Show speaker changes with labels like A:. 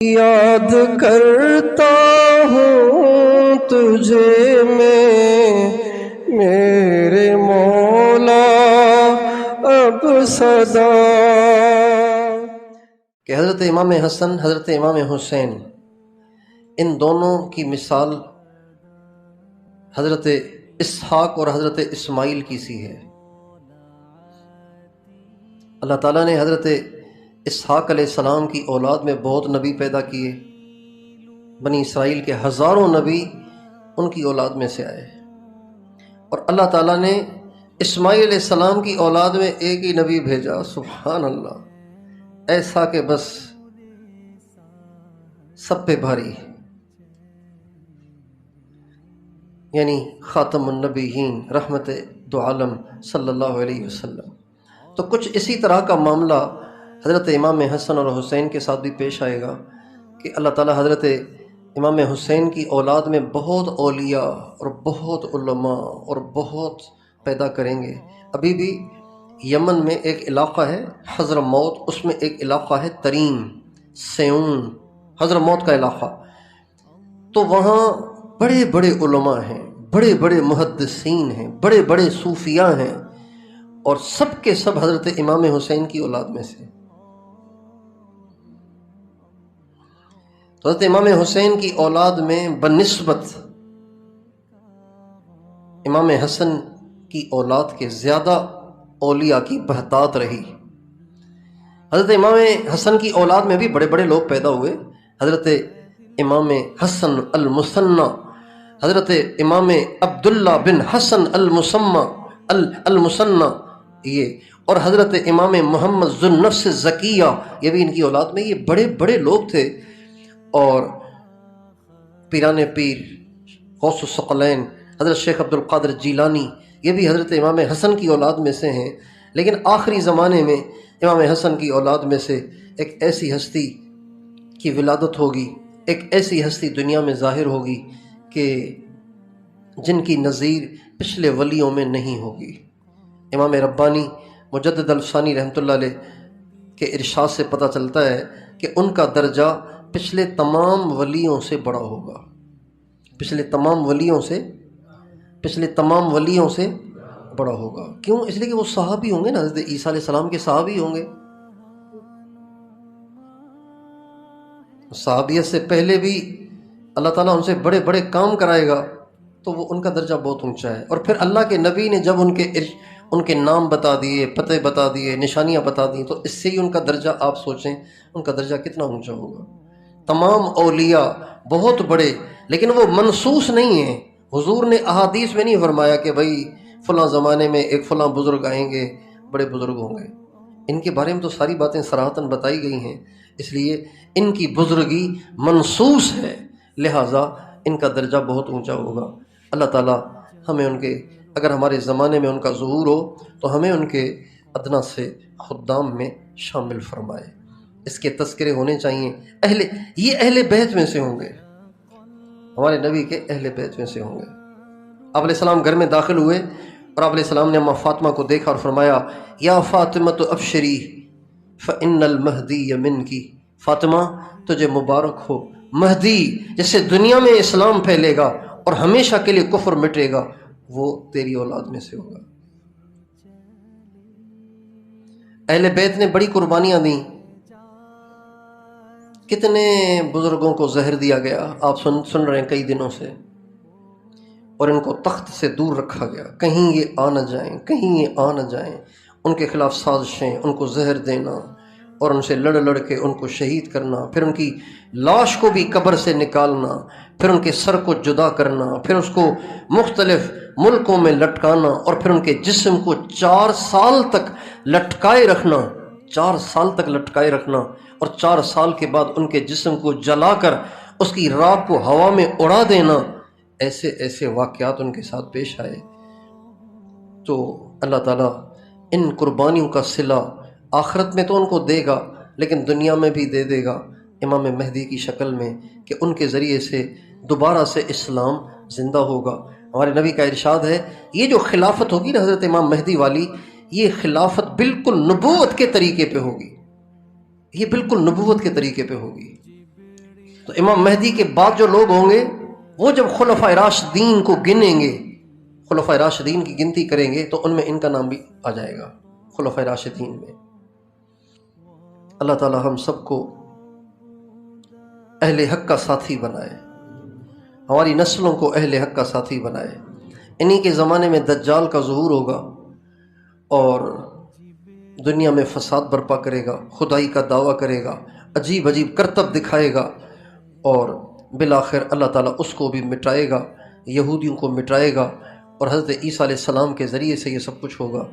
A: یاد کرتا ہوں تجھے میں میرے مولا اب صدا۔
B: کہ حضرت امام حسن، حضرت امام حسین، ان دونوں کی مثال حضرت اسحاق اور حضرت اسماعیل کی سی ہے۔ اللہ تعالیٰ نے حضرت اسحاق علیہ السلام کی اولاد میں بہت نبی پیدا کیے، بنی اسرائیل کے ہزاروں نبی ان کی اولاد میں سے آئے، اور اللہ تعالیٰ نے اسماعیل علیہ السلام کی اولاد میں ایک ہی نبی بھیجا، سبحان اللہ، ایسا کہ بس سب پہ بھاری، یعنی خاتم النبیین رحمت دو عالم صلی اللہ علیہ وسلم۔ تو کچھ اسی طرح کا معاملہ حضرت امام حسن اور حسین کے ساتھ بھی پیش آئے گا کہ اللہ تعالیٰ حضرت امام حسین کی اولاد میں بہت اولیاء اور بہت علماء اور بہت پیدا کریں گے۔ ابھی بھی یمن میں ایک علاقہ ہے حضرموت، اس میں ایک علاقہ ہے تریم، سیون، حضرموت کا علاقہ، تو وہاں بڑے بڑے علماء ہیں، بڑے بڑے محدثین ہیں، بڑے بڑے صوفیاء ہیں، اور سب کے سب حضرت امام حسین کی اولاد میں سے۔ تو حضرت امام حسین کی اولاد میں بنسبت امام حسن کی اولاد کے زیادہ اولیاء کی بہتات رہی۔ حضرت امام حسن کی اولاد میں بھی بڑے بڑے لوگ پیدا ہوئے، حضرت امام حسن المثنی، حضرت امام عبداللہ بن حسن المثنی یہ، اور حضرت امام محمد ذو النفس الزکیہ، یہ بھی ان کی اولاد میں، یہ بڑے بڑے لوگ تھے۔ اور پیران پیر غوث الثقلین حضرت شیخ عبد القادر جیلانی، یہ بھی حضرت امام حسن کی اولاد میں سے ہیں۔ لیکن آخری زمانے میں امام حسن کی اولاد میں سے ایک ایسی ہستی کی ولادت ہوگی، ایک ایسی ہستی دنیا میں ظاہر ہوگی کہ جن کی نظیر پچھلے ولیوں میں نہیں ہوگی۔ امام ربانی مجدد الفسانی رحمۃ اللہ علیہ کے ارشاد سے پتہ چلتا ہے کہ ان کا درجہ پچھلے تمام ولیوں سے بڑا ہوگا، پچھلے تمام ولیوں سے بڑا ہوگا۔ کیوں؟ اس لیے کہ وہ صحابی ہوں گے نا، حضرت عیسیٰ علیہ السلام کے صحابی ہوں گے، صحابیت سے پہلے بھی اللہ تعالیٰ ان سے بڑے بڑے کام کرائے گا، تو وہ ان کا درجہ بہت اونچا ہے۔ اور پھر اللہ کے نبی نے جب ان کے نام بتا دیے، پتے بتا دیے، نشانیاں بتا دیں، تو اس سے ہی ان کا درجہ آپ سوچیں ان کا درجہ کتنا اونچا ہوگا۔ تمام اولیاء بہت بڑے، لیکن وہ منصوص نہیں ہیں۔ حضور نے احادیث میں نہیں فرمایا کہ بھائی فلاں زمانے میں ایک فلاں بزرگ آئیں گے، بڑے بزرگ ہوں گے۔ ان کے بارے میں تو ساری باتیں صراحتاً بتائی گئی ہیں، اس لیے ان کی بزرگی منصوص ہے، لہٰذا ان کا درجہ بہت اونچا ہوگا۔ اللہ تعالیٰ ہمیں ان کے، اگر ہمارے زمانے میں ان کا ظہور ہو تو ہمیں ان کے ادنا سے خدام میں شامل فرمائے۔ اس کے تذکرے ہونے چاہیے، یہ اہل بیت میں سے ہوں گے، ہمارے نبی کے اہل بیت میں سے ہوں گے۔ آپ علیہ السلام گھر میں داخل ہوئے اور آپ علیہ السلام نے اماں فاطمہ کو دیکھا اور فرمایا، یا فاطمہ ابشری فإن المہدی منکی، فاطمہ تجھے مبارک ہو، مہدی جس سے دنیا میں اسلام پھیلے گا اور ہمیشہ کے لیے کفر مٹے گا، وہ تیری اولاد میں سے ہوگا۔ اہل بیت نے بڑی قربانیاں دیں، کتنے بزرگوں کو زہر دیا گیا، آپ سن رہے ہیں کئی دنوں سے، اور ان کو تخت سے دور رکھا گیا، کہیں یہ آ نہ جائیں، کہیں یہ آ نہ جائیں۔ ان کے خلاف سازشیں، ان کو زہر دینا اور ان سے لڑ کے ان کو شہید کرنا، پھر ان کی لاش کو بھی قبر سے نکالنا، پھر ان کے سر کو جدا کرنا، پھر اس کو مختلف ملکوں میں لٹکانا، اور پھر ان کے جسم کو 4 سال تک لٹکائے رکھنا، 4 سال تک لٹکائے رکھنا، اور 4 سال کے بعد ان کے جسم کو جلا کر اس کی راکھ کو ہوا میں اڑا دینا۔ ایسے واقعات ان کے ساتھ پیش آئے۔ تو اللہ تعالیٰ ان قربانیوں کا صلہ آخرت میں تو ان کو دے گا، لیکن دنیا میں بھی دے دے گا امام مہدی کی شکل میں، کہ ان کے ذریعے سے دوبارہ سے اسلام زندہ ہوگا۔ ہمارے نبی کا ارشاد ہے، یہ جو خلافت ہوگی نا حضرت امام مہدی والی، یہ خلافت بالکل نبوت کے طریقے پہ ہوگی، یہ بالکل نبوت کے طریقے پہ ہوگی۔ تو امام مہدی کے بعد جو لوگ ہوں گے وہ جب خلفائے راشدین کو گنیں گے، خلفائے راشدین کی گنتی کریں گے، تو ان میں ان کا نام بھی آ جائے گا خلفائے راشدین میں۔ اللہ تعالی ہم سب کو اہل حق کا ساتھی بنائے، ہماری نسلوں کو اہل حق کا ساتھی بنائے۔ انہی کے زمانے میں دجال کا ظہور ہوگا اور دنیا میں فساد برپا کرے گا، خدائی کا دعویٰ کرے گا، عجیب عجیب کرتب دکھائے گا، اور بالآخر اللہ تعالیٰ اس کو بھی مٹائے گا، یہودیوں کو مٹائے گا، اور حضرت عیسیٰ علیہ السلام کے ذریعے سے یہ سب کچھ ہوگا۔